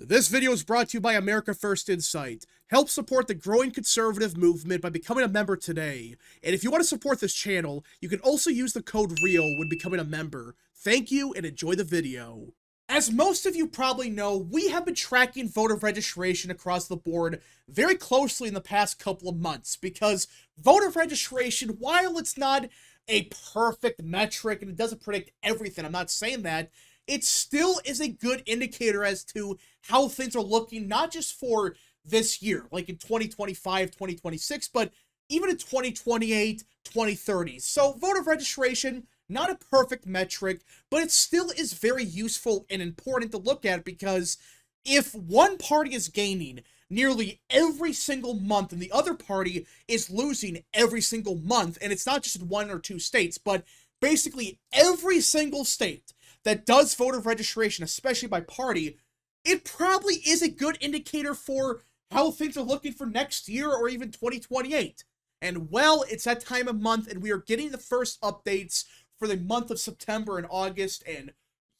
This video is brought to you by America First Insight. Help support the growing conservative movement by becoming a member today. And if you want to support this channel, you can also use the code REAL when becoming a member. Thank you and enjoy the video. As most of you probably know, we have been tracking voter registration across the board very closely in the past couple of months because voter registration, while it's not a perfect metric and it doesn't predict everything, I'm not saying that, it still is a good indicator as to how things are looking, not just for this year, like in 2025, 2026, but even in 2028, 2030. So voter registration, not a perfect metric, but it still is very useful and important to look at because if one party is gaining nearly every single month and the other party is losing every single month, and it's not just in one or two states, but basically every single state that does voter registration, especially by party, it probably is a good indicator for how things are looking for next year or even 2028. And well, it's that time of month and we are getting the first updates for the month of September and August, and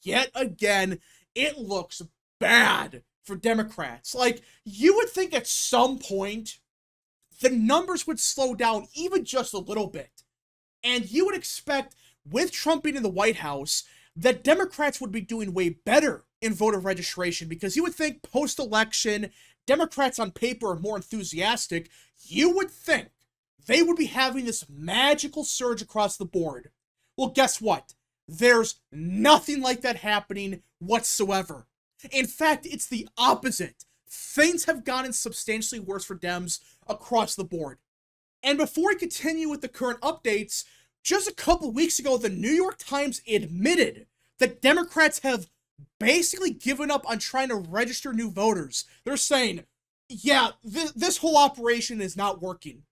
yet again, it looks bad for Democrats. Like, you would think at some point the numbers would slow down even just a little bit. And you would expect, with Trump being in the White House, that Democrats would be doing way better in voter registration because you would think post-election, Democrats on paper are more enthusiastic. You would think they would be having this magical surge across the board. Well, guess what? There's nothing like that happening whatsoever. In fact, it's the opposite. Things have gotten substantially worse for Dems across the board. And before I continue with the current updates, just a couple weeks ago, the New York Times admitted that Democrats have basically given up on trying to register new voters. They're saying, yeah, this whole operation is not working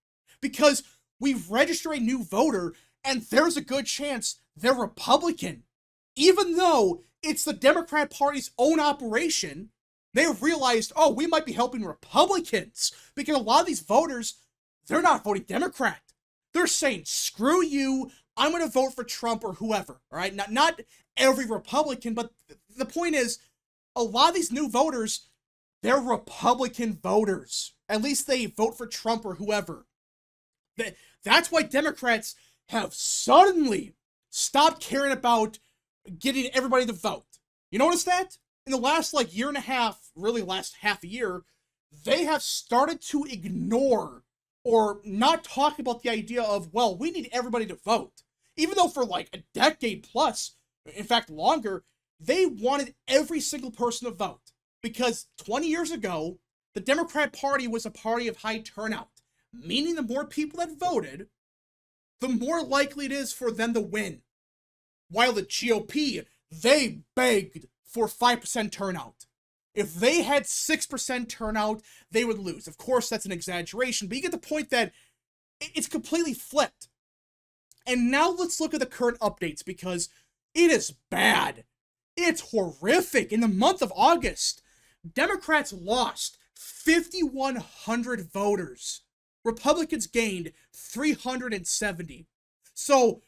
because we register a new voter and there's a good chance they're Republican. Even though it's the Democrat Party's own operation, they've realized, oh, we might be helping Republicans because a lot of these voters, they're not voting Democrat. They're saying, screw you, I'm going to vote for Trump or whoever, all right? Not every Republican, but the point is, a lot of these new voters, they're Republican voters. At least they vote for Trump or whoever. That's why Democrats have suddenly stopped caring about getting everybody to vote. You notice that? In the last, year and a half, really last half a year, they have started to ignore or not talk about the idea of, well, we need everybody to vote. Even though for a decade plus, in fact longer, they wanted every single person to vote. Because 20 years ago, the Democrat Party was a party of high turnout. Meaning the more people that voted, the more likely it is for them to win. While the GOP, they begged for 5% turnout. If they had 6% turnout, they would lose. Of course, that's an exaggeration, but you get the point that it's completely flipped. And now let's look at the current updates because it is bad. It's horrific. In the month of August, Democrats lost 5,100 voters. Republicans gained 370. So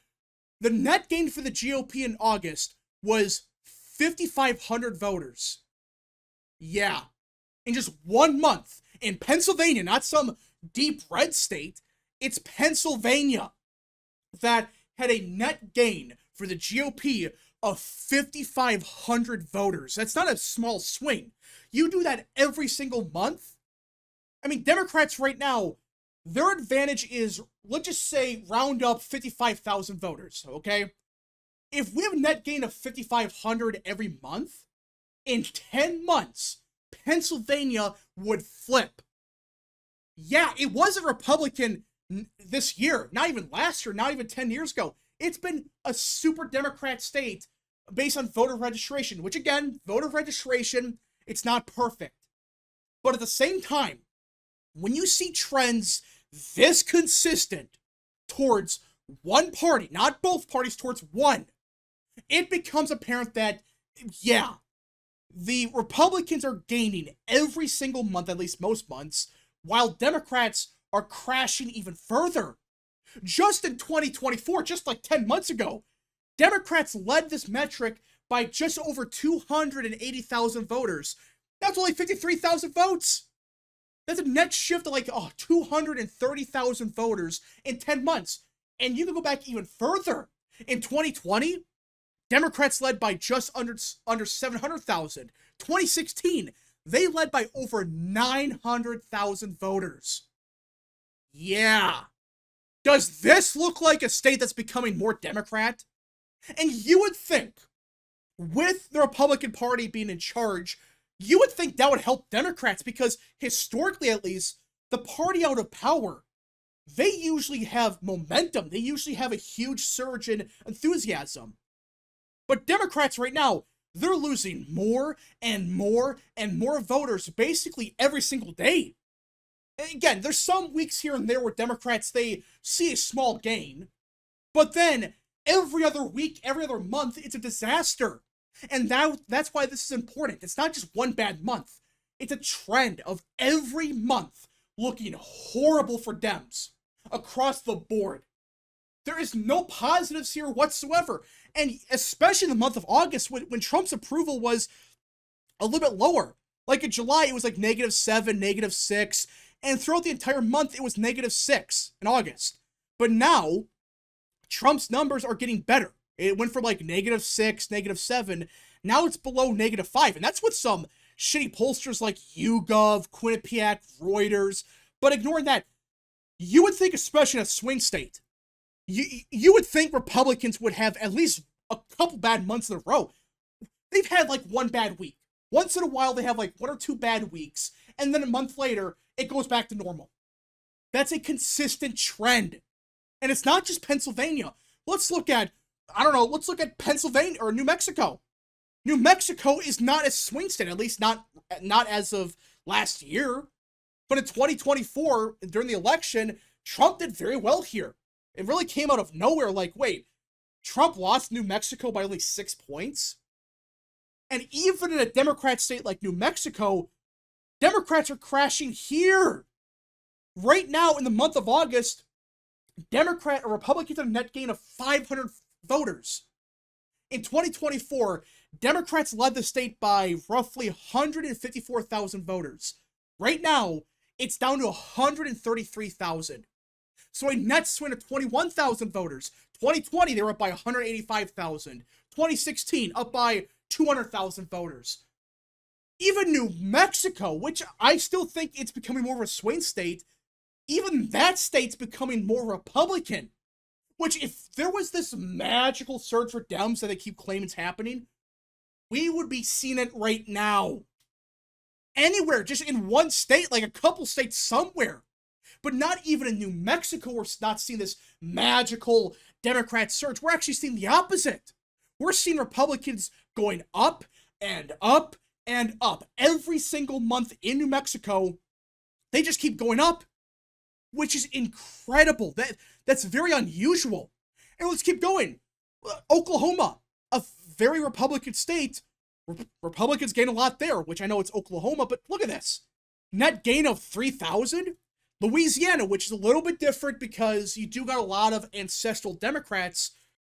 the net gain for the GOP in August was 5,500 voters. Yeah, in just 1 month, in Pennsylvania, not some deep red state, it's Pennsylvania that had a net gain for the GOP of 5,500 voters. That's not a small swing. You do that every single month? I mean, Democrats right now, their advantage is, let's just say, round up 55,000 voters, okay? If we have a net gain of 5,500 every month, in 10 months, Pennsylvania would flip. Yeah, it was a Republican this year, not even last year, not even 10 years ago. It's been a super Democrat state based on voter registration, which again, voter registration, it's not perfect. But at the same time, when you see trends this consistent towards one party, not both parties, towards one, it becomes apparent that, yeah, the Republicans are gaining every single month, at least most months, while Democrats are crashing even further. Just in 2024, just 10 months ago, Democrats led this metric by just over 280,000 voters. Now, That's only 53,000 votes. That's a net shift of like 230,000 voters in 10 months. And you can go back even further. In 2020, Democrats led by just under 700,000. 2016, they led by over 900,000 voters. Yeah. Does this look like a state that's becoming more Democrat? And you would think, with the Republican Party being in charge, you would think that would help Democrats because historically, at least, the party out of power, they usually have momentum. They usually have a huge surge in enthusiasm. But Democrats right now, they're losing more and more and more voters basically every single day. Again, there's some weeks here and there where Democrats, they see a small gain. But then, every other week, every other month, it's a disaster. And that's why this is important. It's not just one bad month. It's a trend of every month looking horrible for Dems across the board. There is no positives here whatsoever. And especially in the month of August, when Trump's approval was a little bit lower. Like in July, it was like -7, -6. And throughout the entire month, it was -6 in August. But now, Trump's numbers are getting better. It went from like -6, -7. Now it's below -5. And that's with some shitty pollsters like YouGov, Quinnipiac, Reuters. But ignoring that, you would think, especially in a swing state, you would think Republicans would have at least a couple bad months in a row. They've had like one bad week. Once in a while, they have like 1 or 2 bad weeks. And then a month later, it goes back to normal. That's a consistent trend. And it's not just Pennsylvania. Let's look at Pennsylvania or New Mexico. New Mexico is not a swing state, at least not as of last year. But in 2024, during the election, Trump did very well here. It really came out of nowhere, like, wait, Trump lost New Mexico by only 6 points? And even in a Democrat state like New Mexico, Democrats are crashing here. Right now, in the month of August, Republicans had a net gain of 500 voters. In 2024, Democrats led the state by roughly 154,000 voters. Right now, it's down to 133,000. So a net swing of 21,000 voters. 2020, they were up by 185,000. 2016, up by 200,000 voters. Even New Mexico, which I still think it's becoming more of a swing state, even that state's becoming more Republican. Which, if there was this magical surge for Dems that they keep claiming is happening, we would be seeing it right now. Anywhere, just in one state, like a couple states somewhere. But not even in New Mexico, we're not seeing this magical Democrat surge. We're actually seeing the opposite. We're seeing Republicans going up and up and up. Every single month in New Mexico, they just keep going up, which is incredible. That's very unusual. And let's keep going. Oklahoma, a very Republican state. Republicans gain a lot there, which I know it's Oklahoma, but look at this. Net gain of 3,000. Louisiana, which is a little bit different because you do got a lot of ancestral Democrats,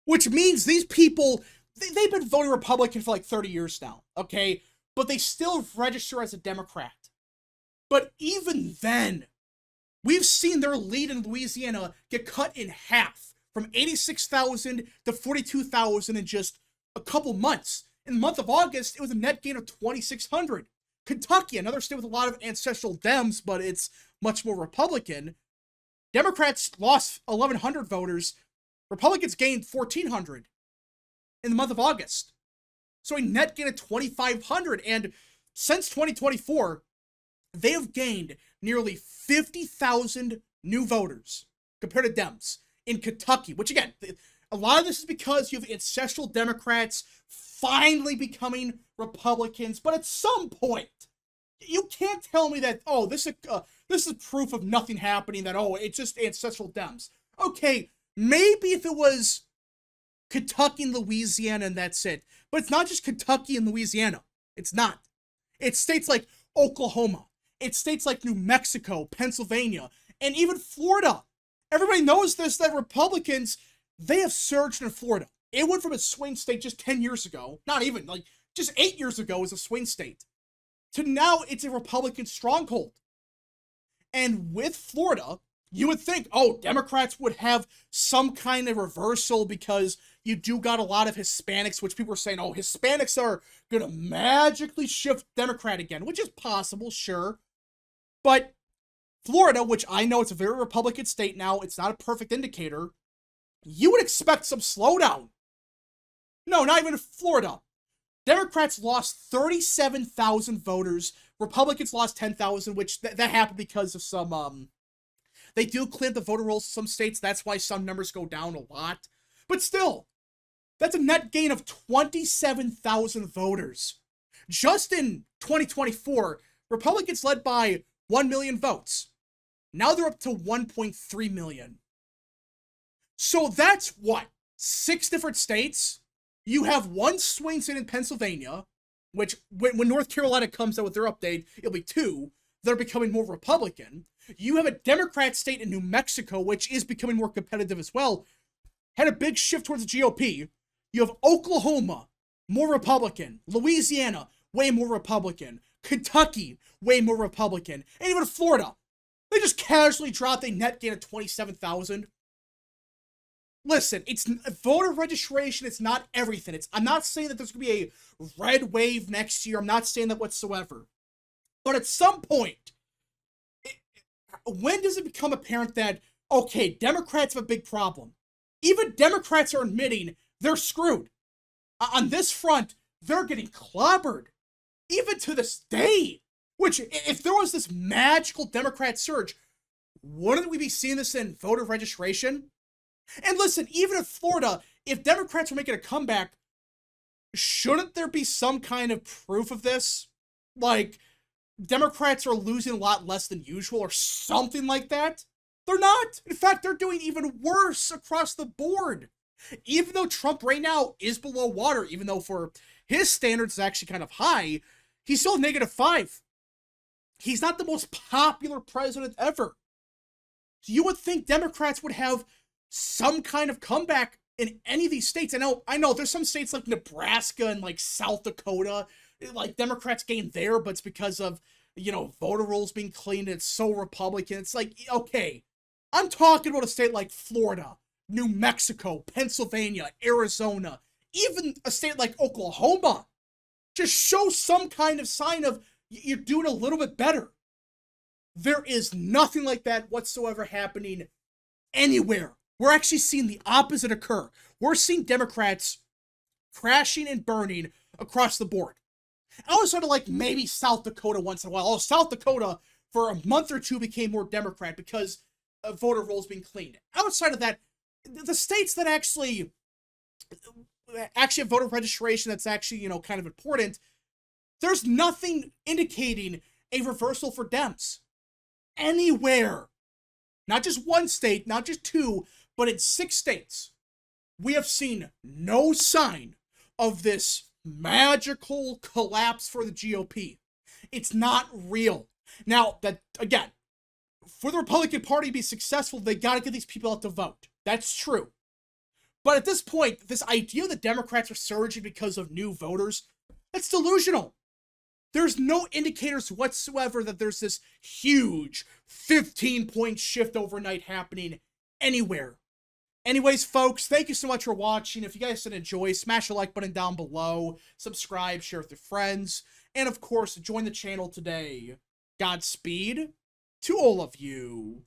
which means these people, they've been voting Republican for like 30 years now, okay? But they still register as a Democrat. But even then, we've seen their lead in Louisiana get cut in half from 86,000 to 42,000 in just a couple months. In the month of August, it was a net gain of 2,600. Kentucky, another state with a lot of ancestral Dems, but it's much more Republican. Democrats lost 1,100 voters. Republicans gained 1,400 in the month of August. So a net gain of 2,500. And since 2024, they have gained nearly 50,000 new voters compared to Dems in Kentucky, which again, a lot of this is because you have ancestral Democrats finally becoming Republicans, but at some point, you can't tell me that, oh, this is proof of nothing happening, that, oh, it's just ancestral Dems. Okay, maybe if it was Kentucky and Louisiana and that's it, but it's not just Kentucky and Louisiana. It's not. It's states like Oklahoma. It's states like New Mexico, Pennsylvania, and even Florida. Everybody knows this, that Republicans, they have surged in Florida. It went from a swing state just 10 years ago, not even, like, just 8 years ago was a swing state. to now it's a Republican stronghold. And with Florida, you would think, oh, Democrats would have some kind of reversal because you do got a lot of Hispanics, which people are saying, oh, Hispanics are going to magically shift Democrat again, which is possible, sure. But Florida, which I know it's a very Republican state now, it's not a perfect indicator, you would expect some slowdown. No, not even Florida. Democrats lost 37,000 voters. Republicans lost 10,000, which that happened because of some, they do clean up the voter rolls in some states. That's why some numbers go down a lot. But still, that's a net gain of 27,000 voters. Just in 2024, Republicans led by 1 million votes. Now they're up to 1.3 million. So that's what? 6 different states? You have one swing state in Pennsylvania, which when North Carolina comes out with their update, it'll be 2. They're becoming more Republican. You have a Democrat state in New Mexico, which is becoming more competitive as well. Had a big shift towards the GOP. You have Oklahoma, more Republican. Louisiana, way more Republican. Kentucky, way more Republican. And even Florida. They just casually dropped a net gain of 27,000. Listen, it's voter registration. It's not everything. I'm not saying that there's going to be a red wave next year. I'm not saying that whatsoever. But at some point, when does it become apparent that, okay, Democrats have a big problem? Even Democrats are admitting they're screwed. On this front, they're getting clobbered. Even to this day. Which, if there was this magical Democrat surge, wouldn't we be seeing this in voter registration? And listen, even in Florida, if Democrats are making a comeback, shouldn't there be some kind of proof of this? Like, Democrats are losing a lot less than usual or something like that? They're not. In fact, they're doing even worse across the board. Even though Trump right now is below water, even though for his standards it's actually kind of high, he's still -5. He's not the most popular president ever. So you would think Democrats would have some kind of comeback in any of these states. I know there's some states like Nebraska and like South Dakota, like Democrats gained there, but it's because of, voter rolls being cleaned and it's so Republican. It's like, okay, I'm talking about a state like Florida, New Mexico, Pennsylvania, Arizona, even a state like Oklahoma. Just show some kind of sign of you're doing a little bit better. There is nothing like that whatsoever happening anywhere. We're actually seeing the opposite occur. We're seeing Democrats crashing and burning across the board. Outside of like maybe South Dakota once in a while. Oh, South Dakota for a month or two became more Democrat because of voter rolls being cleaned. Outside of that, the states that actually have voter registration that's actually, kind of important, there's nothing indicating a reversal for Dems. Anywhere. Not just one state, not just 2, but in 6 states, we have seen no sign of this magical collapse for the GOP. It's not real. Now, that again, for the Republican Party to be successful, they got to get these people out to vote. That's true. But at this point, this idea that Democrats are surging because of new voters, that's delusional. There's no indicators whatsoever that there's this huge 15-point shift overnight happening anywhere. Anyways, folks, thank you so much for watching. If you guys did enjoy, smash the like button down below, subscribe, share with your friends, and of course, join the channel today. Godspeed to all of you.